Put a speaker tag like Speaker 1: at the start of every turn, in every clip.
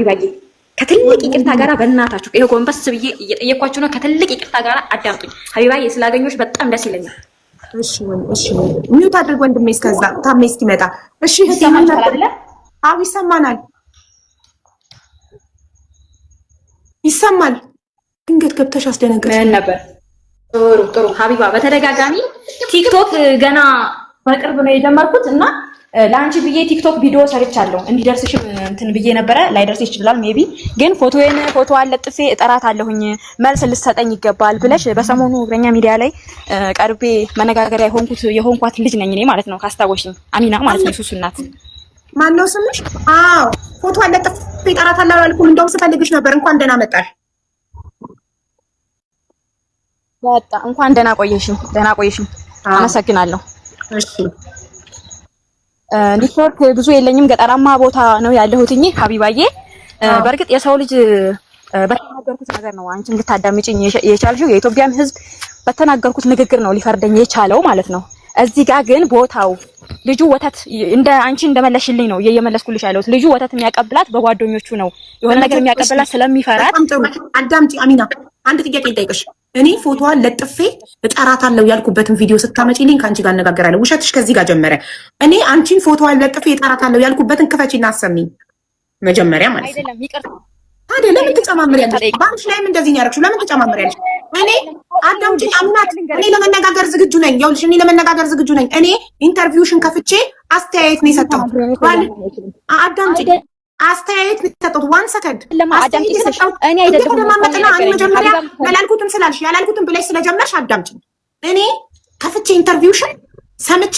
Speaker 1: ይባዬ ከትልቅ ይቅርታ ጋራ በእናታችሁ ይሄ ጎንበስ ብዬ እየጠየኳችሁ ነው። ከትልቅ ይቅርታ ጋራ አዳምጡኝ። ሀቢባዬ ስላገኘሁሽ በጣም ደስ ይለኛል።
Speaker 2: እሺ ሚውት አድርግ ወንድሜ፣ እስከዛ ታሜ እስኪመጣ። እሺ
Speaker 1: ይሰማችኋል አይደለ?
Speaker 2: አዎ ይሰማናል፣ ይሰማል። ድንገት ገብተሽ አስደነገጥሽ
Speaker 1: ነበር። ጥሩ ሀቢባ፣ በተደጋጋሚ ቲክቶክ ገና በቅርብ ነው የጀመርኩት እና ለአንቺ ብዬ ቲክቶክ ቪዲዮ ሰርቻለሁ እንዲደርስሽም እንትን ብዬ ነበረ። ላይደርስ ይችላል ሜቢ፣ ግን ፎቶ አለጥፌ እጠራታለሁኝ መልስ ልትሰጠኝ ይገባል ብለሽ በሰሞኑ እግረኛ ሚዲያ ላይ ቀርቤ መነጋገሪያ የሆንኳት ልጅ ነኝ እኔ ማለት ነው። ካስታወሽኝ አሚና ማለት ነው። ሱሱ እናት
Speaker 2: ማን ነው ስምሽ? አዎ ፎቶ አለጥፌ እጠራታለሁ አላልኩም? እንደውም ስፈልግሽ ነበር። እንኳን ደህና መጣሽ።
Speaker 1: በጣም እንኳን ደህና ቆየሽኝ። አመሰግናለሁ።
Speaker 2: እሺ
Speaker 1: ኔትወርክ ብዙ የለኝም፣ ገጠራማ ቦታ ነው ያለሁትኝ ሀቢባዬ። በእርግጥ የሰው ልጅ በተናገርኩት ነገር ነው አንቺ እንድታዳምጪኝ የቻልሽው። የኢትዮጵያም ሕዝብ በተናገርኩት ንግግር ነው ሊፈርደኝ የቻለው ማለት ነው። እዚህ ጋር ግን ቦታው ልጁ ወተት እንደ አንቺ እንደመለሽልኝ ነው እየመለስኩልሽ ያለሁት። ልጁ ወተት የሚያቀብላት በጓደኞቹ ነው። የሆነ ነገር የሚያቀብላት ስለሚፈራት።
Speaker 2: አዳምጪ አሚና፣ አንድ ጥያቄ ልጠይቅሽ። እኔ ፎቶዋን ለጥፌ እጠራታለሁ ያልኩበትን ቪዲዮ ስታመጪልኝ ከአንቺ ጋር አነጋገራለሁ። ውሸትሽ ከዚህ ጋር ጀመረ። እኔ አንቺን ፎቶዋን ለጥፌ እጠራታለሁ ያልኩበትን ክፈቺና አሰሚኝ መጀመሪያ ማለት ነው።
Speaker 1: አይደለም ይቅርታ።
Speaker 2: ታዲያ ለምን ትጨማምሪያለሽ? ባንቺ ላይም እንደዚህ ያደርግሽው ለምን ትጨማምሪያለሽ? እኔ አዳምጪኝ አምናት፣ እኔ ለመነጋገር ዝግጁ ነኝ። ይኸውልሽ እኔ ለመነጋገር ዝግጁ ነኝ። እኔ ኢንተርቪውሽን ከፍቼ አስተያየት ነው የሰጠሁት። አዳምጪኝ፣ አስተያየት ነው የሰጠሁት። ዋን ሰከንድ
Speaker 1: ለማዳምጪ ስለሻው እኔ አይደለም
Speaker 2: ለማመጥና እኔ መጀመሪያ ያላልኩትም ስላልሽ ያላልኩትም ብለሽ ስለጀመርሽ አዳምጪኝ። እኔ ከፍቼ ኢንተርቪውሽን ሰምቼ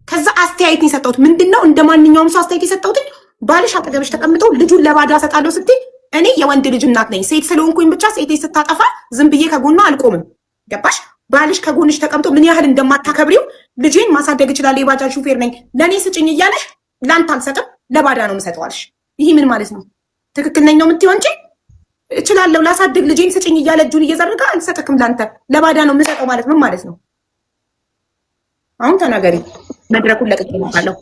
Speaker 2: ከዛ አስተያየት ነው የሰጠሁት። ምንድነው እንደ ማንኛውም ሰው አስተያየት የሰጠሁት ባልሽ አጠገብሽ ተቀምጠው ልጁን ለባዳ ሰጣለሁ ስትይ እኔ የወንድ ልጅ እናት ነኝ። ሴት ስለሆንኩኝ ብቻ ሴቴ ስታጠፋ ዝም ብዬ ከጎኗ አልቆምም። ገባሽ? ባልሽ ከጎንሽ ተቀምጦ ምን ያህል እንደማታከብሪው ልጄን ማሳደግ እችላለሁ፣ የባጃጅ ሹፌር ነኝ፣ ለኔ ስጭኝ እያለሽ ላንተ አልሰጥም ለባዳ ነው የምሰጠዋልሽ። ይሄ ምን ማለት ነው? ትክክል ነኝ ነው የምትይው እንጂ እችላለሁ ላሳድግ ልጄን ስጭኝ እያለ እጁን እየዘረጋ አልሰጥክም ላንተ ለባዳ ነው የምሰጠው ማለት ምን ማለት ነው? አሁን ተናገሪ። መድረኩን ለቅቄ እመጣለሁ።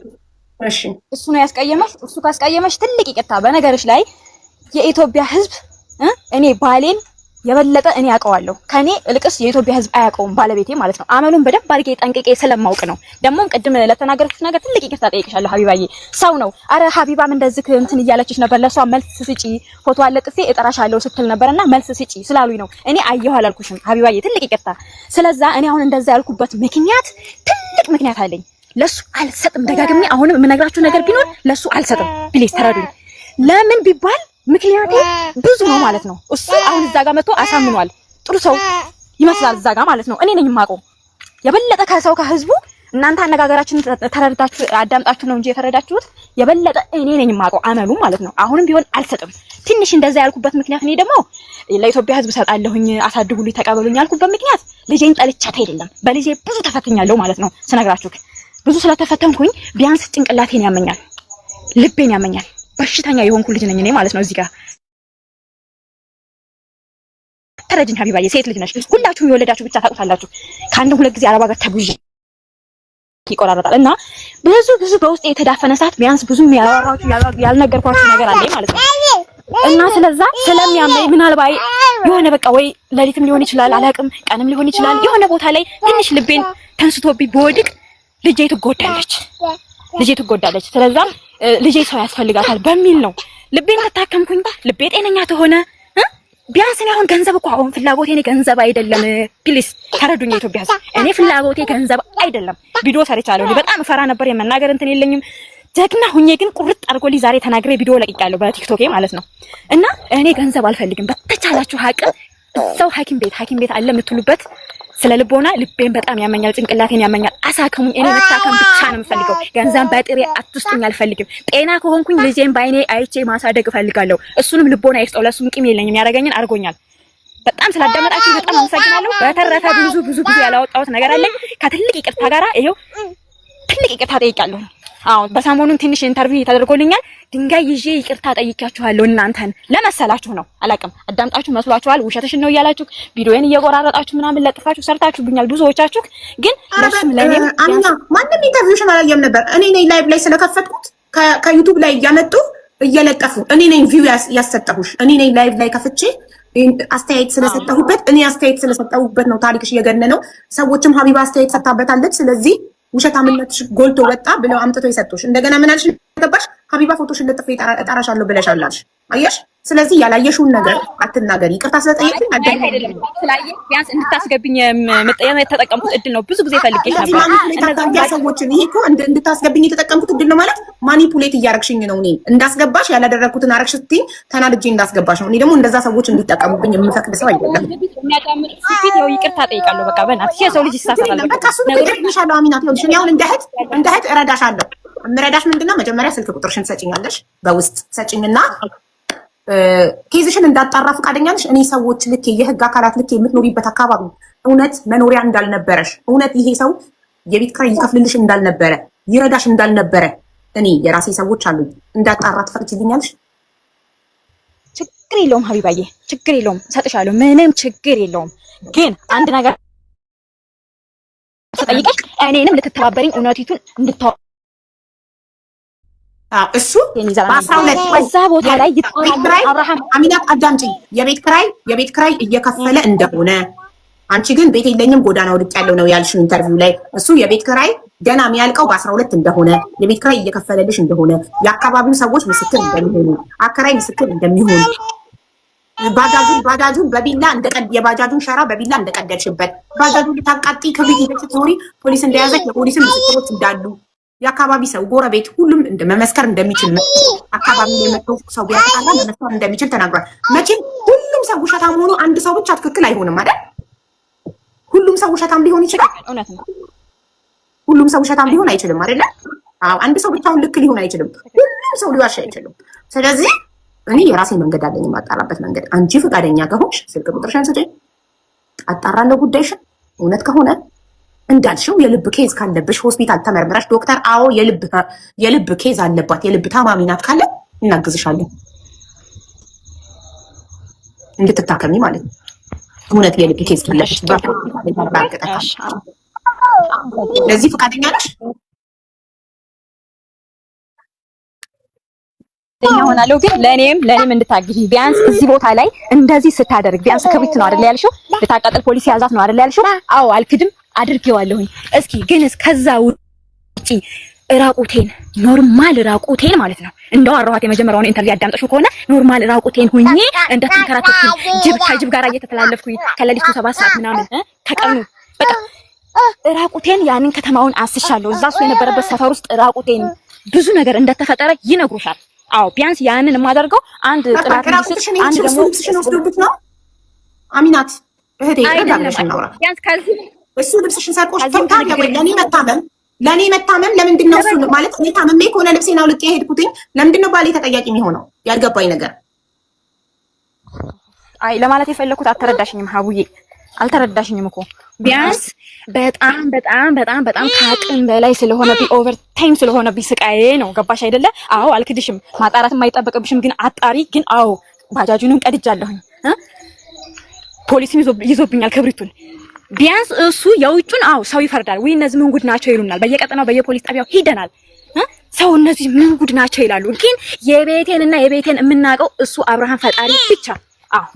Speaker 2: እሺ
Speaker 1: እሱ ነው ያስቀየመሽ። እሱ ካስቀየመሽ ትልቅ ይቅርታ። በነገርሽ ላይ የኢትዮጵያ ሕዝብ እኔ ባሌን የበለጠ እኔ አውቀዋለሁ። ከኔ እልቅስ የኢትዮጵያ ሕዝብ አያውቀውም፣ ባለቤቴ ማለት ነው። አመሉን በደንብ አድርጌ ጠንቅቄ ስለማውቅ ነው። ደግሞም ቅድም ለተናገርኩት ነገር ትልቅ ይቅርታ ጠይቅሻለሁ ሀቢባዬ። ሰው ነው። አረ ሀቢባም እንደዚህ እንትን እያለችሽ ነበር፣ ለሷ መልስ ስጪ፣ ፎቶ አለጥፌ እጠራሻለሁ ስትል ነበርና መልስ ስጪ ስላሉኝ ነው። እኔ አየሁ አላልኩሽም ሀቢባዬ፣ ትልቅ ይቅርታ። ስለዛ እኔ አሁን እንደዛ ያልኩበት ምክንያት ትልቅ ምክንያት አለኝ። ለሱ አልሰጥም። ደጋግሜ አሁንም የምነግራችሁ ነገር ቢኖር ለሱ አልሰጥም። ፕሊዝ ተረዱኝ። ለምን ቢባል ምክንያቴ ብዙ ነው ማለት ነው። እሱ አሁን እዛ ጋር መጥቶ አሳምኗል። ጥሩ ሰው ይመስላል እዛ ጋር ማለት ነው። እኔ ነኝ የማውቀው የበለጠ ከሰው ከህዝቡ። እናንተ አነጋገራችንን ተረድታችሁ አዳምጣችሁ ነው እንጂ የተረዳችሁት። የበለጠ እኔ ነኝ የማውቀው አመሉ ማለት ነው። አሁንም ቢሆን አልሰጥም። ትንሽ እንደዛ ያልኩበት ምክንያት እኔ ደግሞ ለኢትዮጵያ ህዝብ ሰጣለሁኝ፣ አሳድጉልኝ፣ ተቀበሉኝ ያልኩበት ምክንያት ልጄን ጠልቻት አይደለም። በልጄ ብዙ ተፈትኛለሁ ማለት ነው። ስነግራችሁ ብዙ ስለተፈተንኩኝ ቢያንስ ጭንቅላቴን ያመኛል፣ ልቤን ያመኛል። በሽተኛ የሆንኩ ልጅ ነኝ እኔ ማለት ነው። እዚህ ጋር ተረጅኝ ሀቢባዬ፣ ሴት ልጅ ነሽ። ሁላችሁም የወለዳችሁ ብቻ ታውቁታላችሁ። ከአንድም ሁለት ጊዜ አረብ ሀገር ተጉዤ ይቆራረጣል እና ብዙ በውስጥ የተዳፈነ ሰዓት ቢያንስ ብዙ ያልነገርኳችሁ ነገር አለ ማለት ነው። እና ስለዛ ስለሚያመኝ ምናልባት የሆነ በቃ ወይ ሌሊትም ሊሆን ይችላል አላውቅም፣ ቀንም ሊሆን ይችላል የሆነ ቦታ ላይ ትንሽ ልቤን ተንስቶብኝ በወድቅ ልጄ ትጎዳለች። ስለዛ ልጄ ሰው ያስፈልጋታል በሚል ነው ልቤን ከታከምኩኝ። ልቤ ጤነኛ ተሆነ ቢያንስ እኔ አሁን ገንዘብ እኮ አሁን ፍላጎቴ እኔ ገንዘብ አይደለም። ፕሊስ ተረዱኝ የኢትዮጵያ ሕዝብ፣ እኔ ፍላጎቴ ገንዘብ አይደለም። ቪዲዮ ሰርቻለሁ። እኔ በጣም እፈራ ነበር፣ የመናገር እንትን የለኝም። ጀግና ሁኜ ግን ቁርጥ አድርጎልኝ ዛሬ ተናግሬ ቪዲዮ ለቅቄያለሁ በቲክቶኬ ማለት ነው። እና እኔ ገንዘብ አልፈልግም። በተቻላችሁ አቅም እዛው ሐኪም ቤት አለ የምትሉበት ስለ ልቦና ልቤን በጣም ያመኛል፣ ጭንቅላቴን ያመኛል። አሳክሙኝ። እኔ መታከም ብቻ ነው የምፈልገው። ገንዘብ በጥሬ አትስጡኝ፣ አልፈልግም። ጤና ከሆንኩኝ ልጄን ባይኔ አይቼ ማሳደግ እፈልጋለሁ። እሱንም ልቦና ይስጠው። ለሱም ቂም የለኝም። ያደረገኝን አድርጎኛል። በጣም ስላዳመጣችሁ በጣም አመሰግናለሁ። በተረፈ ብዙ ያላወጣሁት ነገር አለ። ከትልቅ ይቅርታ ጋራ ይሄው ትልቅ ይቅርታ ጠይቃለሁ። አዎ በሰሞኑን ትንሽ ኢንተርቪው ተደርጎልኛል። ድንጋይ ይዤ ይቅርታ ጠይቂያችኋለሁ። እናንተን ለመሰላችሁ ነው አላውቅም። አዳምጣችሁ መስሏችኋል። ውሸትሽን ነው እያላችሁ ቪዲዮዬን እየቆራረጣችሁ ምናምን ለጥፋችሁ ሰርታችሁብኛል ብዙዎቻችሁ። ግን ለሱም ለኔም
Speaker 2: አሚና ማንንም ኢንተርቪውሽን አላየም ነበር። እኔ ነኝ ላይቭ ላይ ስለከፈትኩት ከዩቲዩብ ላይ እያመጡ እየለጠፉ እኔ ነኝ ቪው ያሰጠሁሽ፣ እኔ ነኝ ላይቭ ላይ ከፍቼ አስተያየት ስለሰጠሁበት፣ እኔ አስተያየት ስለሰጠሁበት ነው ታሪክሽ እየገነነው። ሰዎችም ሀቢባ አስተያየት ሰጥታበታለች፣ ስለዚህ ውሸታምነትሽ ጎልቶ ወጣ ብለው አምጥቶ የሰጡሽ። እንደገና ምን አልሽ? ገባሽ? ሀቢባ ፎቶሽን ለጥፌ እጠራሻለሁ ብለሻላልሽ። አየሽ? ስለዚህ ያላየሽውን ነገር አትናገሪ። ይቅርታ ስለጠየቅኝ
Speaker 1: አይደለም ስላየሽ ቢያንስ እንድታስገብኝ የተጠቀምኩት እድል ነው። ብዙ ጊዜ ፈልጌሽ ነበር።
Speaker 2: እንደዛ ሰዎችን ይሄ እኮ እንድታስገብኝ የተጠቀምኩት እድል ነው ማለት ማኒፑሌት እያረግሽኝ ነው። እኔ እንዳስገባሽ ያላደረግኩትን አረግሽ ስትይኝ ተናድጄ እንዳስገባሽ ነው። እኔ ደግሞ እንደዛ ሰዎች እንዲጠቀሙብኝ የምፈቅድ ሰው አይደለም።
Speaker 1: የሚያዳምጥ ፊት ያው ይቅርታ ጠይቃለሁ። በቃ በእናትሽ የሰው ልጅ ይሳሳታል።
Speaker 2: በቃ እሱ ይቅርልሻለሁ። አሚናት ይኸውልሽ እኔ አሁን እንደ እህት እረዳሻለሁ። የምረዳሽ ምንድነው መጀመሪያ ስልክ ቁጥርሽን ትሰጪኛለሽ፣ በውስጥ ሰጪኝና ኬዝሽን እንዳጣራ ፈቃደኛ ነሽ? እኔ ሰዎች ልኬ የህግ አካላት ልኬ የምትኖሪበት አካባቢ እውነት መኖሪያ እንዳልነበረሽ፣ እውነት ይሄ ሰው የቤት ኪራይ ይከፍልልሽ እንዳልነበረ፣ ይረዳሽ እንዳልነበረ እኔ የራሴ ሰዎች አሉኝ እንዳጣራ ትፈቅጂልኛለሽ?
Speaker 1: ችግር የለውም ሀቢባዬ፣ ችግር የለውም እሰጥሻለሁ። ምንም ችግር የለውም። ግን አንድ ነገር ተጠይቀሽ እኔንም ልትተባበሪኝ እውነቲቱን እንድታወ
Speaker 2: እሱ በ12
Speaker 1: እዛ ቦታ ላይ
Speaker 2: አብርሃም አሚናት አዳምጪኝ። የቤት ክራይ እየከፈለ እንደሆነ አንቺ ግን ቤት የለኝም ጎዳና ወድቅ ያለው ነው ያልሽው ኢንተርቪው ላይ። እሱ የቤት ክራይ ገና የሚያልቀው በ12 እንደሆነ የቤት ክራይ እየከፈለልሽ እንደሆነ የአካባቢው ሰዎች ምስክር እንደሚሆኑ አከራይ ምስክር እንደሚሆኑ ባጃጁን በቢላ የባጃጁን ሸራ በቢላ እንደቀደድሽበት ባጃጁን ልታቃጢ ክብሪት ይዘሽ ስትዞሪ ፖሊስ እንደያዘች የፖሊስን ምስክሮች እንዳሉ የአካባቢ ሰው ጎረቤት ሁሉም መመስከር እንደሚችል አካባቢ ላይ መጥቶ ሰው ቢያጣላ መመስከር እንደሚችል ተናግሯል። መቼም ሁሉም ሰው ውሸታም ሆኖ አንድ ሰው ብቻ ትክክል አይሆንም አይደል? ሁሉም ሰው ውሸታም ሊሆን ይችላል።
Speaker 1: እውነት ነው።
Speaker 2: ሁሉም ሰው ውሸታም ሊሆን አይችልም አይደለ? አዎ፣ አንድ ሰው ብቻውን ልክ ሊሆን አይችልም። ሁሉም ሰው ሊዋሽ አይችልም። ስለዚህ እኔ የራሴ መንገድ አለኝ የማጣራበት መንገድ። አንቺ ፈቃደኛ ከሆንሽ ስልክ ቁጥርሽን ስጪኝ፣ አጣራለሁ ጉዳይሽን። እውነት ከሆነ እንዳልሽው የልብ ኬዝ ካለብሽ ሆስፒታል ተመርምረሽ ዶክተር አዎ የልብ ኬዝ አለባት የልብ ታማሚ ናት ካለ እናግዝሻለን እንድትታከሚ ማለት ነው። እውነት የልብ ኬዝ ካለብሽ ለዚህ ፈቃደኛ ነሽ?
Speaker 1: ሆናለሁ ግን ለኔም እንድታግዢ ቢያንስ እዚህ ቦታ ላይ እንደዚህ ስታደርግ ቢያንስ ክብሪት ነው አይደል ያልሽው? ልታቃጥል ፖሊስ ያዛት ነው አይደል ያልሽው? አዎ አልክድም አድርጌዋለሁኝ። እስኪ ግን እስከዛ ውጪ ራቁቴን ኖርማል ራቁቴን ማለት ነው እንደው አራዋት የመጀመሪያውን ኢንተርቪው ያዳምጠሽው ከሆነ ኖርማል ራቁቴን ሁኜ እንደተንከራተትኩኝ ከጅብ ጋር እየተተላለፍኩኝ ከሌሊቱ 7 ሰዓት ምናምን ከቀኑ በቃ ራቁቴን ያንን ከተማውን አስሻለሁ። እዛ እሱ የነበረበት ሰፈር ውስጥ ራቁቴን ብዙ ነገር እንደተፈጠረ ይነግሩሻል። አዎ ቢያንስ ያንን የማደርገው አንድ ጥላት እንዲስጥ አንድ ደግሞ
Speaker 2: ልብስሽን ወስዶብት ነው። አሚናት እህቴ ረዳለሽ እናውራ።
Speaker 1: ቢያንስ ከዚህ
Speaker 2: እሱ ልብስሽን ሰርቆሽ ታዲያ ወይ ለኔ መታመም ለምንድን ነው? እሱ ማለት እኔ ታመሜ ከሆነ ልብሴን አውልቄ የሄድኩትኝ ለምንድን ነው ባሌ ተጠያቂ የሚሆነው? ያልገባኝ ነገር
Speaker 1: አይ ለማለት የፈለኩት አልተረዳሽኝም ሀቡዬ፣ አልተረዳሽኝም እኮ ቢያንስ በጣም ከአቅም በላይ ስለሆነብኝ ኦቨር ታይም ስለሆነብኝ ስቃዬ ነው። ገባሽ አይደለ? አዎ አልክድሽም፣ ማጣራት የማይጠበቅብሽም ግን አጣሪ ግን አዎ ባጃጁንም ቀድጃለሁኝ፣ ፖሊስም ይዞብኛል ክብሪቱን። ቢያንስ እሱ የውጩን አዎ ሰው ይፈርዳል ወይ እነዚህ ምን ጉድ ናቸው ይሉናል። በየቀጠናው በየፖሊስ ጣቢያው ሂደናል። ሰው እነዚህ ምን ጉድ ናቸው ይላሉ። ግን የቤቴንና የቤቴን የምናውቀው እሱ አብርሃም ፈጣሪ ብቻ።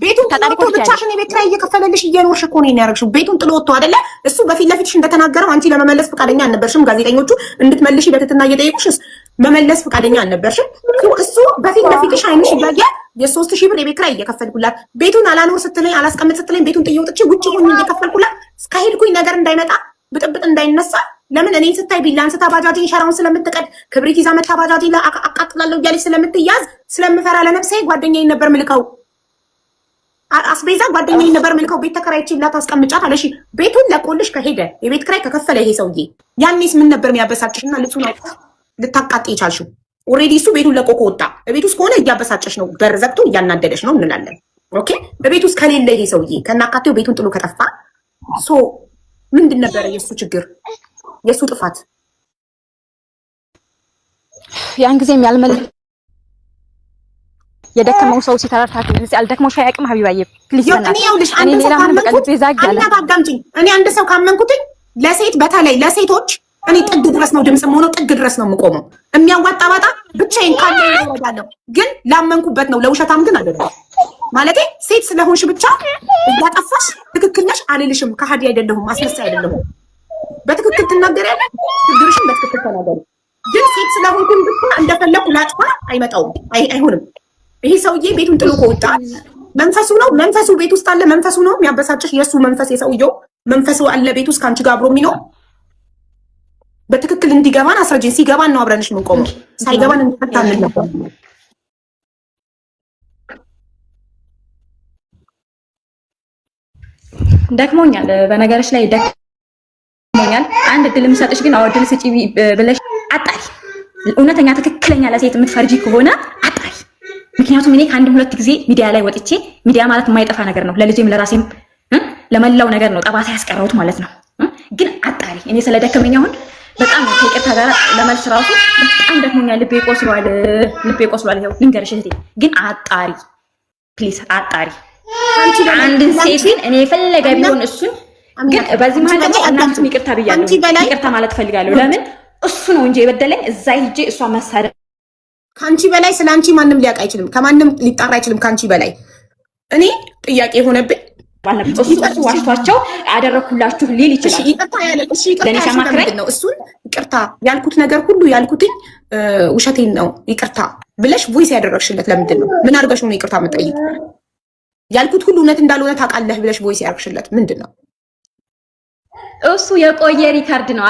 Speaker 2: ቤቱን ጥሎ ወጥቶ ብቻሽን የቤት ኪራይ እየከፈለልሽ እየኖርሽ እኮ ነው ያደረግሽው። ቤቱን ጥሎ ወጥቶ አይደለ? እሱ በፊት ለፊትሽ እንደተናገረው አንቺ ለመመለስ ፈቃደኛ አልነበርሽም። ጋዜጠኞቹ እንድትመልሽ በትህትና እየጠየቁሽ መመለስ ፈቃደኛ አልነበርሽም። እሱ በፊት ለፊትሽ አይንሽ እያየ የ3000 ብር የቤት ኪራይ እየከፈልኩላት ቤቱን አላኖር ስትለኝ አላስቀምጥ ስትለኝ ቤቱን ጥዬ ወጥቼ ውጭ ሆኜ እየከፈልኩላት እስከሄድኩኝ ነገር እንዳይመጣ ብጥብጥ እንዳይነሳ ለምን እኔን ስታይ ቢላ አንስታ ባጃጅን ሸራውን ስለምትቀድ ክብሪት ይዛ መታ ባጃጅ አቃጥላለሁ እያለች ስለምትያዝ ስለምፈራ ለነፍሴ ጓደኛዬን ነበር ምልከው አስቤዛ ጓደኛዬን ነበር ምልከው ቤት ተከራይቼላት አስቀምጫት አለሽ። ቤቱን ለቆልሽ ከሄደ የቤት ኪራይ ከከፈለ ይሄ ሰውዬ ያኔስ ምን ነበር የሚያበሳጭሽና ልብሱን ልታቃጥይ የቻልሽው? ኦልሬዲ እሱ ቤቱን ለቆ ከወጣ ቤት ውስጥ ከሆነ እያበሳጨሽ ነው፣ በር ዘግቶ እያናደደሽ ነው እንላለን። ኦኬ በቤት ውስጥ ከሌለ ይሄ ሰውዬ ከናካቴው ቤቱን ጥሎ ከጠፋ ሶ ምንድን ነበረ የሱ ችግር የሱ ጥፋት?
Speaker 1: ያን ጊዜም ያልመለስ የደከመው ሰው ሲተራርታት እዚህ አልደከመው ሻያቅም ሀቢባዬ ፕሊዝ
Speaker 2: እኔ አንድ ሰው ካመንኩትኝ ለሴት በተለይ ለሴቶች እኔ ጥግ ድረስ ነው ድምጽ ሆኖ ጥግ ድረስ ነው የምቆመው። የሚያዋጣ ባጣ ብቻዬን ካለ ይወዳለሁ። ግን ላመንኩበት ነው። ለውሸታም ግን አይደለም። ማለቴ ሴት ስለሆንሽ ብቻ እያጠፋሽ ትክክል ነሽ አልልሽም። ከሃዲ አይደለሁም፣ አስመሳይ አይደለሁም። በትክክል ትናገሪያለሽ፣ ችግርሽን በትክክል ተናገሪ። ግን ሴት ስለሆንኩኝ ብቻ እንደፈለኩ ላጥፋ አይመጣውም፣ አይሆንም። ይሄ ሰውዬ ቤቱን ጥሎ ከወጣ መንፈሱ ነው። መንፈሱ ቤት ውስጥ አለ። መንፈሱ ነው የሚያበሳጭሽ። የእሱ መንፈስ የሰውየው መንፈሱ አለ ቤት ውስጥ ከአንቺ ጋር አብሮ የሚኖር። በትክክል እንዲገባን አስረጅኝ። ሲገባን ነው አብረንሽ የምንቆመው። ሳይገባን እንፈታለን ነበር።
Speaker 1: ደክሞኛል። በነገርሽ ላይ ደክሞኛል። አንድ እድል የምሰጥሽ ግን እድል ስጪ ብለሽ አጣሪ። እውነተኛ ትክክለኛ ለሴት የምትፈርጂ ከሆነ አጣሪ። ምክንያቱም እኔ ከአንድ ሁለት ጊዜ ሚዲያ ላይ ወጥቼ ሚዲያ ማለት የማይጠፋ ነገር ነው። ለልጄም ለራሴም ለመላው ነገር ነው ጠባሳ ያስቀረውት ማለት ነው። ግን አጣሪ። እኔ ስለደከመኝ አሁን በጣም ከይቅርታ ጋር ለመልስ ራሱ በጣም ደክሞኛል። ልቤ ቆስሏል። ይኸው ልንገርሽ እህቴ፣ ግን አጣሪ ፕሊዝ አጣሪ። አንድን ሴትን እኔ የፈለገ ቢሆን እሱን ግን በዚህ መሀል ደግሞ እናንተም ይቅርታ ብያለሁ። ይቅርታ ማለት ፈልጋለሁ። ለምን እሱ ነው እንጂ የበደለኝ እዛ ሂጄ እሷ መሳደብ።
Speaker 2: ከአንቺ በላይ ስለ አንቺ ማንም ሊያውቅ አይችልም። ከማንም ሊጣራ አይችልም ከአንቺ በላይ። እኔ ጥያቄ የሆነብኝ
Speaker 1: እሱ ዋሽቷቸው አደረኩላችሁ ሊል ይችላል።
Speaker 2: ይቅርታ ነው እሱን ይቅርታ ያልኩት ነገር ሁሉ ያልኩትኝ ውሸቴን ነው ይቅርታ ብለሽ ቮይስ ያደረግሽለት ለምንድን ነው? ምን አድርገሽ ነው ይቅርታ የምጠይቅ? ያልኩት ሁሉ እውነት እንዳልሆነ ታውቃለህ ብለሽ ቮይስ ያደረግሽለት ምንድን ነው?
Speaker 1: እሱ የቆየ ሪካርድ ነው።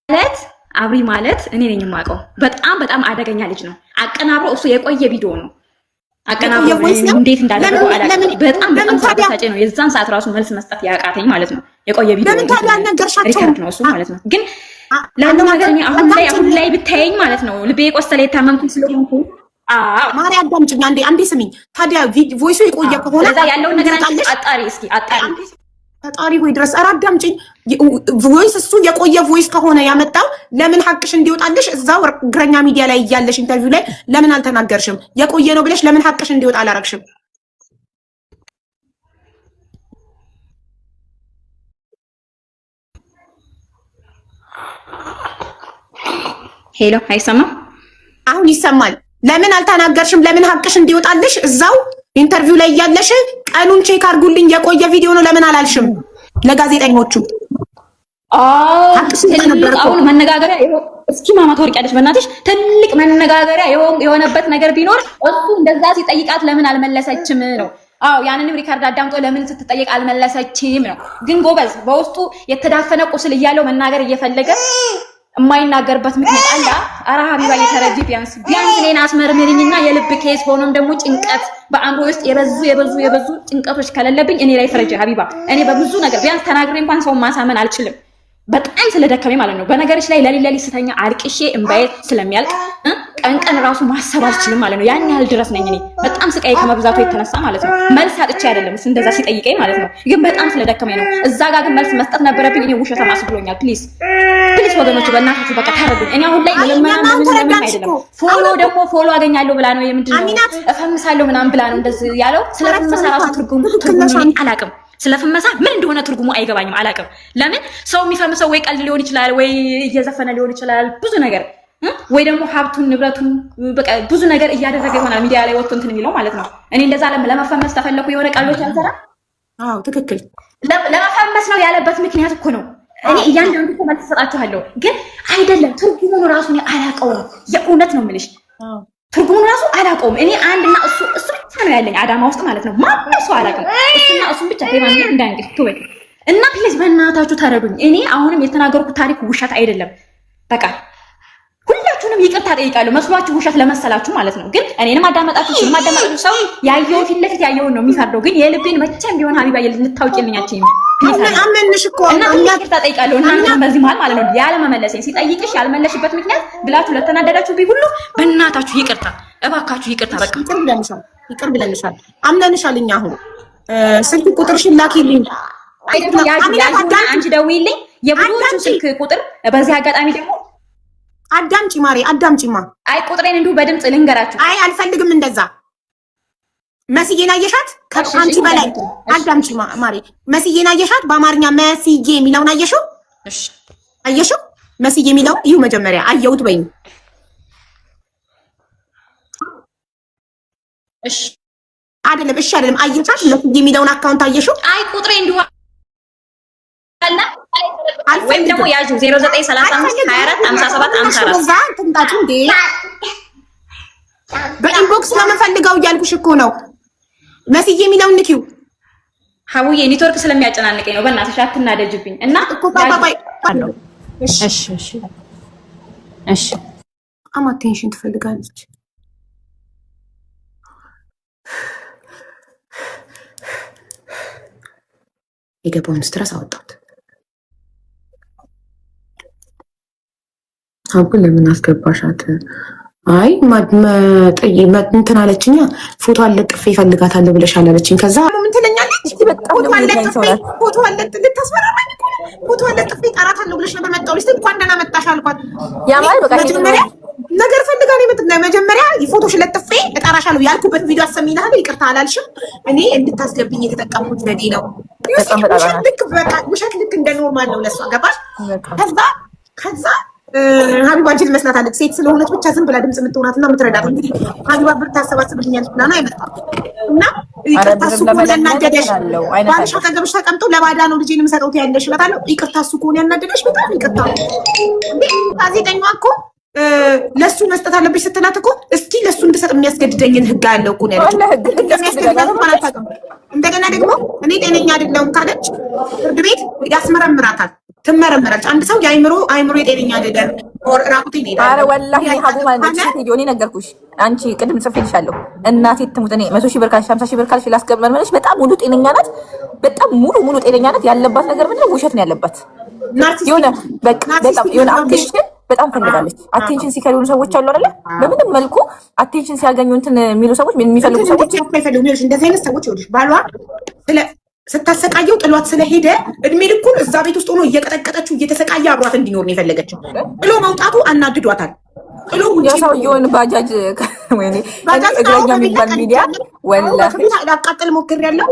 Speaker 1: ማለት አብሪ ማለት እኔ ነኝ የማውቀው። በጣም አደገኛ ልጅ ነው። አቀናብሮ እሱ የቆየ ቪዲዮ ነው። አቀናብሮ እንዴት እንዳደረገው አላውቅም። በጣም ሳበሳጨ ነው። የዛን ሰዓት ራሱ መልስ መስጠት ያቃተኝ ማለት ነው። የቆየ ቪዲዮ ነው ሪካርድ ነው እሱ ማለት ነው። ግን ለምን ነገር እኔ አሁን ላይ ብታየኝ ማለት ነው ልቤ ቆሰለ የታመምኩኝ ስለሆንኩ
Speaker 2: ማሪ አዳምጪኝ አንዴ ስሚኝ። ታዲያ ቮይሱ የቆየ ከሆነ
Speaker 1: ለዛ ያለውን ነገር አጣሪ እስኪ አጣሪ
Speaker 2: ፈጣሪ ወይ ድረስ ኧረ አዳምጪኝ። ቮይስ እሱ የቆየ ቮይስ ከሆነ ያመጣው ለምን ሀቅሽ እንዲወጣልሽ እዛው እግረኛ ሚዲያ ላይ እያለሽ ኢንተርቪው ላይ ለምን አልተናገርሽም? የቆየ ነው ብለሽ ለምን ሀቅሽ እንዲወጣ አላረግሽም?
Speaker 1: ሄሎ አይሰማም?
Speaker 2: አሁን ይሰማል። ለምን አልተናገርሽም? ለምን ሀቅሽ እንዲወጣልሽ እዛው ኢንተርቪው ላይ እያለሽ ቀኑን ቼክ አድርጉልኝ የቆየ ቪዲዮ ነው ለምን አላልሽም ለጋዜጠኞቹ?
Speaker 1: አሁን መነጋገሪያ እስኪ ማማ ታወርቂያለሽ በእናትሽ። ትልቅ መነጋገሪያ የሆነበት ነገር ቢኖር እሱ እንደዛ ሲጠይቃት ለምን አልመለሰችም ነው። አዎ ያንንም ሪካርድ አዳምጦ ለምን ስትጠየቅ አልመለሰችም ነው። ግን ጎበዝ በውስጡ የተዳፈነ ቁስል እያለው መናገር እየፈለገ የማይናገርበት ምክንያት አለ። አራ ሀቢባ የተረጂ ቢያንስ እኔን አስመርምሪኝና የልብ ኬስ ሆኖም ደግሞ ጭንቀት በአእምሮ ውስጥ የበዙ ጭንቀቶች ከሌለብኝ እኔ ላይ ፈረጂ ሀቢባ። እኔ በብዙ ነገር ቢያንስ ተናግሬ እንኳን ሰውን ማሳመን አልችልም። በጣም ስለደከመኝ ማለት ነው። በነገርሽ ላይ ለሊት ስተኛ አልቅሼ እምባዬ ስለሚያልቅ ቀን ራሱ ማሰብ አልችልም ማለት ነው። ያን ያህል ድረስ ነኝ እኔ በጣም ስቃይ ከመብዛቱ የተነሳ ማለት ነው። መልስ አጥቼ አይደለም እንደዛ ሲጠይቀኝ ማለት ነው። ግን በጣም ስለደከመኝ ነው። እዛ ጋር ግን መልስ መስጠት ነበረብኝ። እኔ ውሸታም አስብሎኛል። ፕሊዝ ወገኖች በእናታችሁ በቃ ታረዱኝ። እኔ አሁን ላይ ለምን አይደለም ፎሎ አገኛለሁ ብላ ነው የምንድነው እፈምሳለሁ ምናምን ብላ ነው እንደዚህ ያለው። ስለፈመሳ ራሱ ትርጉሙ አላውቅም። ስለፈመሳ ምን እንደሆነ ትርጉሙ አይገባኝም፣ አላውቅም። ለምን ሰው የሚፈምሰው ወይ ቀልድ ሊሆን ይችላል፣ ወይ እየዘፈነ ሊሆን ይችላል፣ ብዙ ነገር ወይ ደግሞ ሀብቱን ንብረቱን በቃ ብዙ ነገር እያደረገ ይሆናል ሚዲያ ላይ ወጥቶ እንትን የሚለው ማለት ነው። እኔ እንደዛ ለመፈመስ ተፈለኩ የሆነ ቀልዶች አልሰራ።
Speaker 2: አዎ ትክክል
Speaker 1: ለመፈመስ ነው ያለበት ምክንያት እኮ ነው። እኔ እያንዳንዱ እኮ መልስ እሰጣችኋለሁ፣ ግን አይደለም ትርጉሙን ራሱ እኔ አላውቀውም። የእውነት ነው የምልሽ ትርጉሙን ራሱ አላውቀውም። እኔ አንድና እሱ ብቻ ነው ያለኝ አዳማ ውስጥ ማለት ነው። ማንም ሰው አላውቅም። እሱና እሱን ብቻ ተማምነን እንዳንግል ትወይ እና ፕሊዝ በእናታችሁ ተረዱኝ። እኔ አሁንም የተናገርኩት ታሪክ ውሸት አይደለም። በቃ ሁላችሁንም ይቅርታ ጠይቃለሁ መስሏችሁ ውሸት ለመሰላችሁ ማለት ነው። ግን እኔንም አዳመጣችሁ ሰው ያየው ፊት ለፊት ያየውን ነው የሚፈርደው። ግን የልቤን መቼም ቢሆን ሀቢባ ልታውቂልኛችሁ
Speaker 2: አመንሽ እኮ
Speaker 1: እና ይቅርታ ጠይቃለሁ። እናንተ በዚህ መሀል ማለት ነው ያለመመለሴን ሲጠይቅሽ ያልመለሽበት ምክንያት ብላችሁ ለተናደዳችሁብኝ ሁሉ በእናታችሁ ይቅርታ፣ እባካችሁ ይቅርታ። በቃ
Speaker 2: ይቅር ብለንሻል፣ አምነንሻል። እኛ አሁን ስልክ ቁጥርሽን ላኪልኝ።
Speaker 1: አንቺ ደውይልኝ የብዙዎቹ ስልክ ቁጥር። በዚህ አጋጣሚ ደግሞ
Speaker 2: አዳምጪ ማሬ፣ አዳምጪማ።
Speaker 1: አይ ቁጥሬን እንዲሁ በድምጽ ልንገራችሁ።
Speaker 2: አይ አልፈልግም እንደዛ። መስዬን አየሻት? ከአንቺ በላይ አዳምጪ ማሬ። መስዬን አየሻት? በአማርኛ መስዬ የሚለውን አየሽው?
Speaker 1: እሺ
Speaker 2: አየሽው መስዬ የሚለው እዩ መጀመሪያ አየሁት በይኝ።
Speaker 3: እሺ
Speaker 2: አይደለም እሺ አይደለም አየቻት መስዬ የሚለውን አካውንት አየሽው?
Speaker 3: አይ ቁጥሬ እንዲሁ አለ ወይም ደግሞ ያዡ 0935245754
Speaker 2: በኢንቦክስ ነው የምፈልገው እያልኩሽ እኮ ነው። መስዬ የሚለውን ንኪው።
Speaker 1: ሀቡዬ ኔትወርክ ስለሚያጨናንቀኝ ነው። በእናትሽ አትናደጅብኝ እና
Speaker 2: እኮ ባባይ
Speaker 1: እሺ እሺ እሺ
Speaker 2: በጣም አቴንሽን ትፈልጋለች። የገባውን ስትረስ አወጣት። አሁን ለምን አስገባሻት? አይ እንትን አለችኛ። ፎቶ አለጥፌ እፈልጋታለሁ ብለሻል አለችኝ። ከዛ ምን ትለኛለች? ፎቶ አለጥፌ ልታስፈራራኝ እኮ ነው። ፎቶ አለጥፌ እጠራታለሁ ብለሽ ነበር መጣሁልሽ። እንኳን ደህና መጣሽ አልኳት። መጀመሪያ ነገር ፈልጋ ነው የምትና መጀመሪያ ፎቶሽ ለጥፌ እጠራሻለሁ ያልኩበት ቪዲዮ አሰሚናለሁ። ይቅርታ አላልሽም። እኔ እንድታስገብኝ የተጠቀምኩት ዘዴ ነው። ውሸት ልክ እንደ ኖርማል ነው ለሷ ገባሽ? ከዛ ሀቢባ ጅል መስላታለች። ሴት ስለሆነች ብቻ ዝም ብላ ድምጽ የምትሆናትና የምትረዳት እንግዲህ ሀቢባ ብር ታሰባስብልኛለች ብላ ነው አይመጣም። እና ይቅርታ እሱ ከሆነ ያናደደሽ ባልሽ አጠገብሽ ተቀምጦ ለባዳ ነው ልጄን የምሰጠው ያለሽ እላታለሁ። ይቅርታ እሱ ከሆነ ያናደደሽ በጣም ይቅርታ። እንዴ ጋዜጠኛዋ እኮ ለሱ መስጠት አለብሽ ስትላት እኮ እስኪ ለሱ እንድሰጥ የሚያስገድደኝን ህግ ያለው እኮ ነው ያለችው። እንደገና ደግሞ እኔ ጤነኛ አይደለሁም ካለች ፍርድ ቤት ያስመረምራታል። ትመረመራች። አንድ ሰው አይምሮ የጤነኛ አይደለም ኦር ራቁት ይሄዳል።
Speaker 4: አረ ወላሂ ሀቡ ማለት ነው እኔ ነገርኩሽ። አንቺ ቅድም ጽፌልሻለሁ። እናቴ ትሙት እኔ 100 ሺህ ብር ካልሽ 50 ሺህ ብር ካልሽ ላስገመርመልሽ። በጣም ሙሉ ጤነኛ ናት። በጣም ሙሉ ጤነኛ ናት። ያለባት ነገር ምንድን ነው? ውሸት ነው ያለባት። የሆነ በጣም የሆነ አቴንሽን በጣም ፈልጋለች። አቴንሽን ሲከር የሆኑ ሰዎች አሉ አይደለ? በምንም መልኩ አቴንሽን ሲያገኙ እንትን የሚሉ ሰዎች የሚፈልጉ ሰዎች
Speaker 2: እንደዚህ አይነት ሰዎች ይወድሽ ባሏ ስታሰቃየው ጥሏት ስለሄደ እድሜ ልኩን እዛ ቤት ውስጥ ሆኖ እየቀጠቀጠችው እየተሰቃየ አብሯት እንዲኖር ነው የፈለገችው። ጥሎ መውጣቱ አናድዷታል። ጥሎ
Speaker 4: የሰውየውን ባጃጅ ወይኔ እግረኛ የሚባል ሚዲያ ወላሂ
Speaker 2: ላቃጥል ሞክሬያለሁ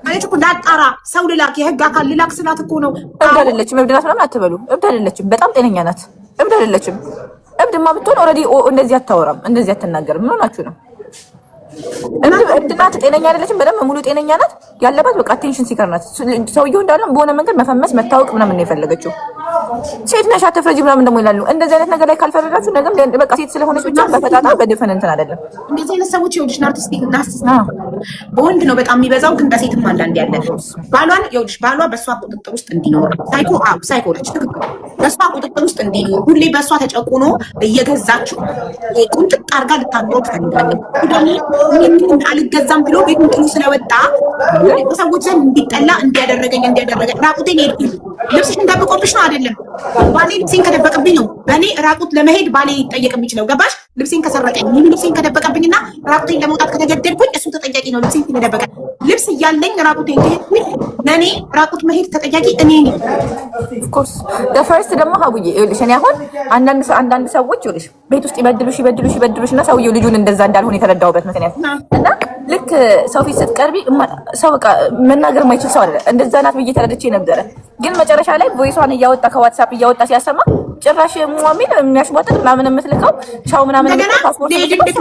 Speaker 2: ማለት እኮ ላጣራ ሰው ልላክ የህግ አካል ልላክ ስላት እኮ ነው።
Speaker 4: እብድ አይደለችም። እብድ ናት ምናምን አትበሉ። እብድ አይደለችም። በጣም ጤነኛ ናት። እብድ አይደለችም። እብድማ ብትሆን ኦልሬዲ እንደዚህ አታወራም፣ እንደዚህ አትናገርም። ምን ሆናችሁ ነው? እብድ ናት። ጤነኛ አይደለችም። በደንብ ሙሉ ጤነኛ ናት። ያለባት በቃ አቴንሽን ሲከር ናት። ሰውየው እንዳለም በሆነ መንገድ መፈመስ መታወቅ ምናምን ነው የፈለገችው። ሴት ነሽ አትፍረጂ ምናምን ደግሞ ይላሉ። እንደዚህ አይነት ነገር ላይ ካልፈረዳችሁ ነገም በቃ ሴት ስለሆነች ብቻ በፈጣጣ በድፈን እንትን አይደለም።
Speaker 2: እንደዚህ አይነት ሰዎች ይኸውልሽ ናርሲስቲክ በወንድ ነው በጣም የሚበዛው፣ ግን በሴትም አንዳንድ ያለ ባሏን ይኸውልሽ ባሏ በእሷ ቁጥጥር ውስጥ እንዲኖር ሳይኮ ነች ትክክል። በእሷ ቁጥጥር ውስጥ እንዲኖር ሁሌ በእሷ ተጨቁኖ እየገዛችው ቁንጥጥ አድርጋ ልታኖረው ትፈልጋለች። ደግሞ አልገዛም ብሎ ቤቱን ጥሎ ስለወጣ ሰዎች ዘንድ እንዲጠላ እንዲያደረገ ራቁቴን ሄድኩኝ። ልብስሽን ደብቆብሽ ነው አይደለም? ባሌ ልብሴን ከደበቀብኝ ነው በእኔ ራቁት ለመሄድ ባሌ ሊጠየቅ የሚችለው ገባሽ? ልብሴን ከሰረቀኝ ይህን ልብሴን ከደበቀብኝና ራቁቴን ለመውጣት ከተገደድኩኝ እሱ ተጠያቂ ነው። ልብሴን ከደበቀ ልብስ እያለኝ ራቁቴን ከሄድኩኝ ለእኔ ራቁት መሄድ ተጠያቂ እኔ ነኝ።
Speaker 4: ኦፍኮርስ ፈርስት ደግሞ ሀቡዬ ይኸውልሽ እኔ አሁን አንዳንድ ሰዎች ይኸውልሽ ቤት ውስጥ ይበድሉሽ እና ሰውየው ልጁን እንደዛ እንዳልሆነ የተረዳሁበት ምክንያት እና ልክ ሰው ፊት ስትቀርቢ ሰው በቃ መናገር የማይችል ሰው አለ። እንደዛ ናት ብዬ ተረድቼ ነበረ። ግን መጨረሻ ላይ ቮይሷን እያወጣ ከዋትሳፕ እያወጣ ሲያሰማ ጭራሽ ሙአሚን የሚያሽሟጥጥ ምናምን የምትልከው ቻው ምናምን
Speaker 2: ፓስፖርት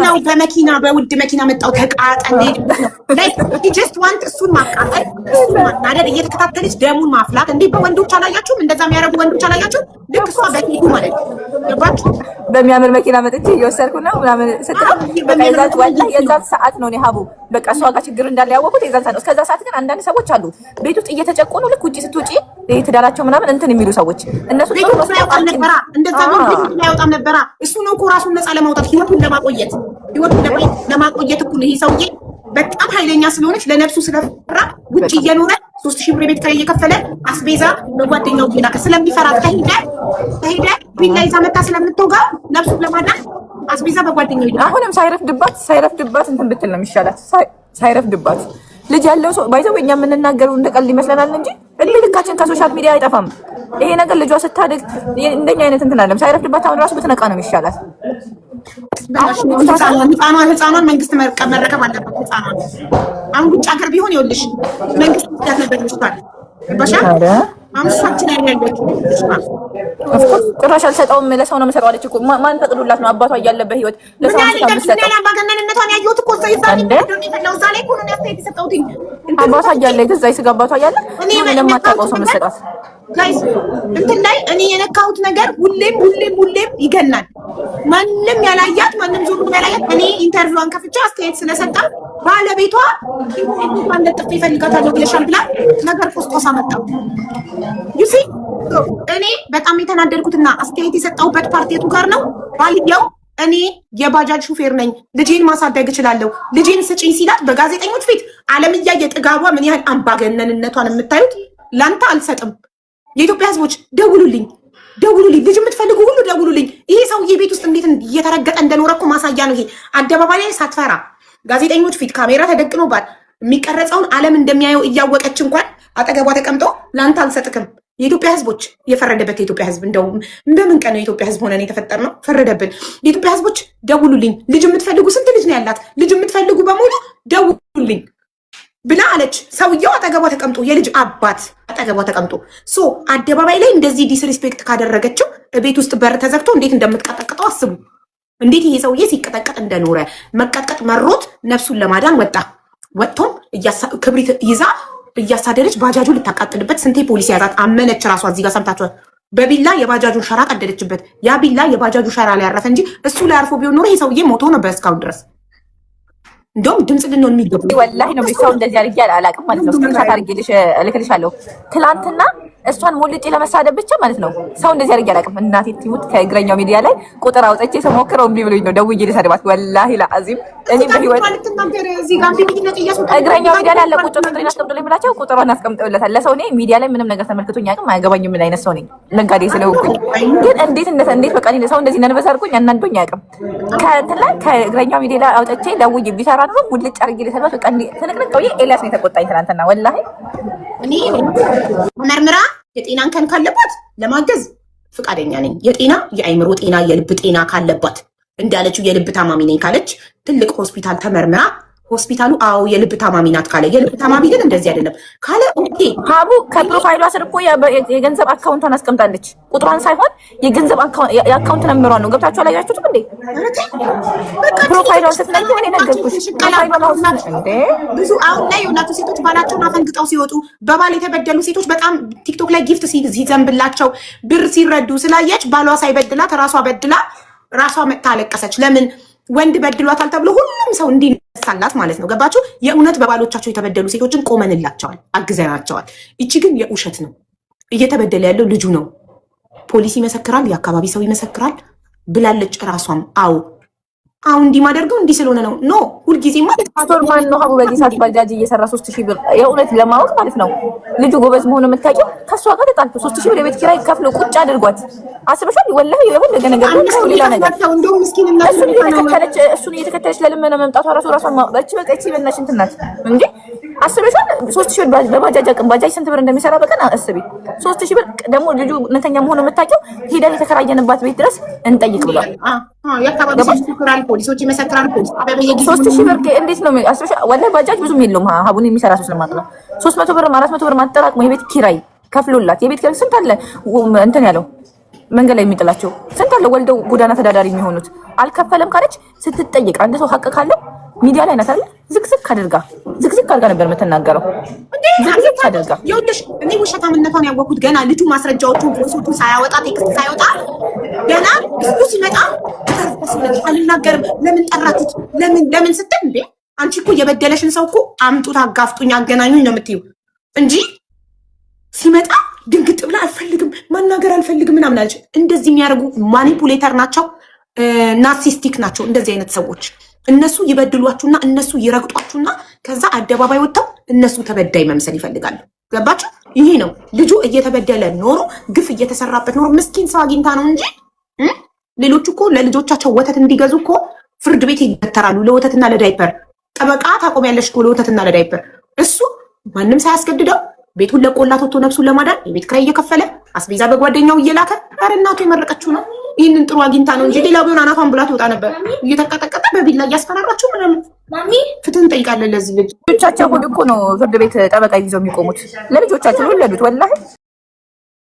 Speaker 2: ነው። በመኪና በውድ መኪና መጣው ተቃጠል ጀስት ዋንት እሱን ማቃጠል እሱን ማናደድ እየተከታተለች ደሙን ማፍላት። እንዴ በወንዶች አላያችሁም? እንደዛ የሚያደርጉ ወንዶች አላያችሁም? ልክ እሷ በሄዱ ማለት ገባችሁ?
Speaker 4: በሚያምር መኪና መጥቼ እየወሰድኩ ነው ምናምን ስትለው የዛን ሰዓት ነው እኔ ሀቡ በቃ እሷ ጋር ችግር እንዳለ ያወቁት የዛን ሰዓት ነው። እስከዛ ሰዓት ግን አንዳንድ ሰዎች አሉ ቤት ውስጥ እየተጨቆኑ ልክ ውጭ ስትውጪ ትዳራቸው ምናምን እንትን የሚሉ ሰዎች እነሱ
Speaker 2: እንደዛ ነው ያወጣም ነበራ። እሱ ነው እኮ ራሱን ነፃ ለማውጣት ህይወቱን ለማቆየት እኮ ይሄ ሰውዬ በጣም ኃይለኛ ስለሆነች ለነፍሱ ስለፈራ ውጭ እየኖረ 3000 ብር ቤት ከላይ እየከፈለ አስቤዛ በጓደኛው ቢላከ ስለሚፈራ ከሄደ ቢላ ይዛ መታ ስለምትወጋ ነፍሱን ለማዳን አስቤዛ በጓደኛው ይላል።
Speaker 4: አሁንም ሳይረፍድባት እንትን ብትል ነው የሚሻላት። ሳይረፍድባት ልጅ ያለው ሰው ባይዘው እኛ የምንናገረው እንደቀልድ ይመስለናል እንጂ እድሜ ልካችን ከሶሻል ሚዲያ አይጠፋም። ይሄ ነገር ልጇ ስታድግ እንደኛ አይነት እንትን አለም። ሳይረፍድባት አሁን ራሱ ብትነቃ ነው የሚሻላት።
Speaker 2: ህፃኗን መንግስት መረከብ አለበት። ህፃኗን አሁን ውጭ ሀገር ቢሆን ይኸውልሽ መንግስት ያት ነበር ይችላል ባሻ አምሳችን ያያያችሁ
Speaker 4: ጭራሽ አልሰጠውም ለሰው ነው የምሰጠው አለች እኮ። ማን ፈቅዶላት ነው አባቷ እያለበት ህይወት ለሰው የምትሰጠው?
Speaker 2: ባገነንነቷን ያየሁት እኮ እዛ ላይ እኮ ነው ያስተያየት የሰጠሁት።
Speaker 4: አባቷ እያለ ገዛ ይስጋ አባቷ እያለ ለማታውቀው ሰው የምትሰጣት
Speaker 2: ጋይስ እንትን ላይ እኔ የነካሁት ነገር ሁሌም ይገናል። ማንም ያላያት ማንም ዞር ብሎ ያላያት እኔ ኢንተርቪዋን ከፍቼ አስተያየት ስለሰጣ ባለቤቷ እንኳን ለጥፍ ይፈልጋታል ብለሻል ብላ ነገር ቆስቆሳ መጣ። ዩ ሲ እኔ በጣም የተናደድኩትና አስተያየት የሰጠሁበት ፓርቲቱ ጋር ነው። ባልየው እኔ የባጃጅ ሹፌር ነኝ፣ ልጄን ማሳደግ እችላለሁ፣ ልጄን ስጪኝ ሲላት በጋዜጠኞች ፊት ዓለም እያየ ጥጋቧ ምን ያህል አምባገነንነቷን የምታዩት ላንተ አልሰጥም። የኢትዮጵያ ሕዝቦች ደውሉልኝ፣ ልጅ የምትፈልጉ ሁሉ ደውሉልኝ። ይሄ ሰውዬ ቤት ውስጥ እንዴት እየተረገጠ እንደኖረ እኮ ማሳያ ነው። ይሄ አደባባይ ላይ ሳትፈራ ጋዜጠኞች ፊት ካሜራ ተደቅኖባት የሚቀረጸውን ዓለም እንደሚያየው እያወቀች እንኳን አጠገቧ ተቀምጦ ላንተ አልሰጥክም። የኢትዮጵያ ሕዝቦች የፈረደበት የኢትዮጵያ ሕዝብ እንደው በምን ቀን ነው የኢትዮጵያ ሕዝብ ሆነን የተፈጠርነው? ፈረደብን። የኢትዮጵያ ሕዝቦች ደውሉልኝ፣ ልጅ የምትፈልጉ ስንት ልጅ ነው ያላት? ልጅ የምትፈልጉ በሙሉ ደውሉልኝ ብላ አለች። ሰውየው አጠገቧ ተቀምጦ የልጅ አባት አጠገቧ ተቀምጦ አደባባይ ላይ እንደዚህ ዲስሪስፔክት ካደረገችው ቤት ውስጥ በር ተዘግቶ እንዴት እንደምትቀጠቅጠው አስቡ። እንዴት ይሄ ሰውዬ ሲቀጠቀጥ እንደኖረ መቀጥቀጥ መሮት ነፍሱን ለማዳን ወጣ። ወጥቶም ክብሪት ይዛ እያሳደደች ባጃጁ ልታቃጥልበት ስንቴ ፖሊስ ያዛት። አመነች ራሷ። እዚህ ጋር ሰምታችኋል። በቢላ የባጃጁን ሸራ ቀደደችበት። ያ ቢላ የባጃጁ ሸራ ላይ ያረፈ እንጂ እሱ ላይ አርፎ ቢሆን ኖሮ ይሄ ሰውዬ ሞቶ ነበር እስካሁን ድረስ። እንደውም ድምጽ ልንሆን የሚገቡ
Speaker 4: ወላሂ ነው። ሰው እንደዚህ አድርጌ አላውቅም ማለት ነው። ስክሪንሻት አድርጌልሽ እልክልሻለሁ። ትላንትና እሷን ሞልጬ ለመሳደብ ብቻ ማለት ነው። ሰው እንደዚህ አድርጌ አላውቅም። እናቴ ትሙት ከእግረኛው ሚዲያ ላይ ቁጥር አውጥቼ ስሞክረው እምቢ ብሎኝ ነው ደውዬ ልሰድባት። ወላሂ ለአዚም እኔ በህይወት እግረኛው ሚዲያ ላይ ያለ ቁጥር ቁጥሬን አስቀምጦልኝ ብላቸው ቁጥሯን አስቀምጠውለታል። ለሰው እኔ ሚዲያ ላይ ምንም ነገር ተመልክቶኝ አያውቅም። አያገባኝም ምን አይነት ሰው ነኝ ነጋዴ ስለሆንኩኝ። ግን እንዴት በቃ ሰው እንደዚህ ነርቨስ አድርጎኝ አናዶኝ አያውቅም። ከእንትን ላይ ከእግረኛው ሚዲያ ላይ አውጥቼ ደውዬ ቢሰራ ነው ሙልጭ አድርጌ ልሰድባት። በቃ ትንቅንቅ ብዬ ኤልያስ ነው የተቆጣኝ ትናንትና ወላሂ።
Speaker 2: እኔ መርምራ የጤና እንከን ካለባት ለማገዝ ፍቃደኛ ነኝ። የጤና የአይምሮ ጤና የልብ ጤና ካለባት እንዳለችው የልብ ታማሚ ነኝ ካለች ትልቅ ሆስፒታል ተመርምራ ሆስፒታሉ አዎ የልብ ታማሚ ናት ካለ የልብ ታማሚ ግን እንደዚህ አይደለም ካለ ኦኬ።
Speaker 4: ሀቡ ከፕሮፋይሏ ስር እኮ የገንዘብ አካውንቷን አስቀምጣለች። ቁጥሯን ሳይሆን የገንዘብ የአካውንት ነምሯን ነው። ገብታችሁ አላያችሁትም እንዴ? ፕሮፋይሏን ስትነጂ እኔ ነገርኩሽ።
Speaker 2: ብዙ አሁን ላይ የሁላቱ ሴቶች ባላቸውን አፈንግጠው ሲወጡ በባል የተበደሉ ሴቶች በጣም ቲክቶክ ላይ ጊፍት ሲዘንብላቸው ብር ሲረዱ ስላየች ባሏ ሳይበድላት ራሷ በድላ ራሷ መጥታ አለቀሰች። ለምን ወንድ በድሏታል ተብሎ ሁሉም ሰው እንዲነሳላት ማለት ነው። ገባችሁ? የእውነት በባሎቻቸው የተበደሉ ሴቶችን ቆመንላቸዋል፣ አግዘናቸዋል። ይቺ ግን የውሸት ነው። እየተበደለ ያለው ልጁ ነው። ፖሊስ ይመሰክራል፣ የአካባቢ ሰው ይመሰክራል ብላለች ራሷም። አሁን እንዲህ ማደርገው እንዲህ ስለሆነ ነው። ኖ ሁልጊዜ ማለት
Speaker 4: ፓስቶር ማን ነው ሀቡ በዚህ ሰዓት ባጃጅ እየሰራ 3000 ብር የእውነት ለማወቅ ማለት ነው። ልጁ ጎበዝ መሆኑ የምታውቂው ከሷ ጋር ተጣልቶ 3000 ብር የቤት ኪራይ ከፍሎ ቁጭ አድርጓት አስበሻል? ወላሂ የሆነ ነገር ነው ሌላ ነገር
Speaker 2: እንደውም ምስኪንና
Speaker 4: እሱን እየተከተለች ለልመና መምጣቷ ራሷ ማውጣች። በቃ እቺ በእናትሽ እንትን ናት እንዴ አስበሻል? 3000 ብር በባጃጅ አቅም ባጃጅ ስንት ብር እንደሚሰራ በቀን አስቢ። 3000 ብር ደግሞ ልጁ እውነተኛ መሆኑ የምታውቂው ሄደን የተከራየንባት ቤት ድረስ እንጠይቅ ብሏል።
Speaker 2: የአካባቢ ሰው ይመሰክራል፣ ፖሊሶች ይመሰክራል። ፖሊስ
Speaker 4: 3000 ብር እንዴት ነው አስበሻል? ወላሂ ባጃጅ ብዙም የለውም ሀቡን የሚሰራ ሰው ስለማት ነው። 300 ብር 400 ብር ማጠራቅሞ የቤት ኪራይ ከፍሎላት የቤት ኪራይ ስንት አለ እንትን ያለው መንገድ ላይ የሚጥላቸው ስንት አለ ወልደው ጎዳና ተዳዳሪ የሚሆኑት አልከፈለም ካለች ስትጠይቅ አንድ ሰው ሀቅ ካለው ሚዲያ ላይ ናት አይደል? ዝግዝግ አድርጋ ነበር የምትናገረው። ዝግዝግ አድርጋ
Speaker 2: ይኸውልሽ፣ እኔ ውሸታምነቷን ያወቅሁት ገና ልጁ ማስረጃዎቹን ፎቶቱ ሳያወጣ ቴክስት ሳይወጣ ገና እሱ ሲመጣ አልናገርም ለምን ጠራችሁት ለምን ስትል እንዴ አንቺ እኮ የበደለሽን ሰው እኮ አምጡት አጋፍጡኝ አገናኙኝ ነው የምትይው እንጂ ሲመጣ ድንግጥ ብላ አልፈልግም ማናገር አልፈልግም ምናምን አለች። እንደዚህ የሚያደርጉ ማኒፑሌተር ናቸው፣ ናርሲስቲክ ናቸው እንደዚህ አይነት ሰዎች። እነሱ ይበድሏችሁና እነሱ ይረግጧችሁና ከዛ አደባባይ ወጥተው እነሱ ተበዳይ መምሰል ይፈልጋሉ። ገባችሁ? ይሄ ነው ልጁ እየተበደለ ኖሮ ግፍ እየተሰራበት ኖሮ ምስኪን ሰው አግኝታ ነው እንጂ ሌሎቹ እኮ ለልጆቻቸው ወተት እንዲገዙ እኮ ፍርድ ቤት ይገተራሉ። ለወተትና ለዳይፐር ጠበቃ ታቆሚያለሽ እኮ ለወተትና ለዳይፐር። እሱ ማንም ሳያስገድደው ቤቱን ለቆላት ወጥቶ ነፍሱን ለማዳን የቤት ኪራይ እየከፈለ አስቤዛ በጓደኛው እየላከ ኧረ እናቱ የመረቀችው ነው። ይህንን ጥሩ አግኝታ ነው እንጂ ሌላ ቢሆን አናቷን ብላ ትወጣ ነበር። እየተቀጠቀጠ በቢላ እያስፈራራችሁ ምናምን። ፍትህ እንጠይቃለን ለዚህ ልጅ።
Speaker 4: ልጆቻቸው ሁሉ እኮ ነው ፍርድ ቤት ጠበቃ ይዘው የሚቆሙት ለልጆቻቸው ወለዱት ወላሂ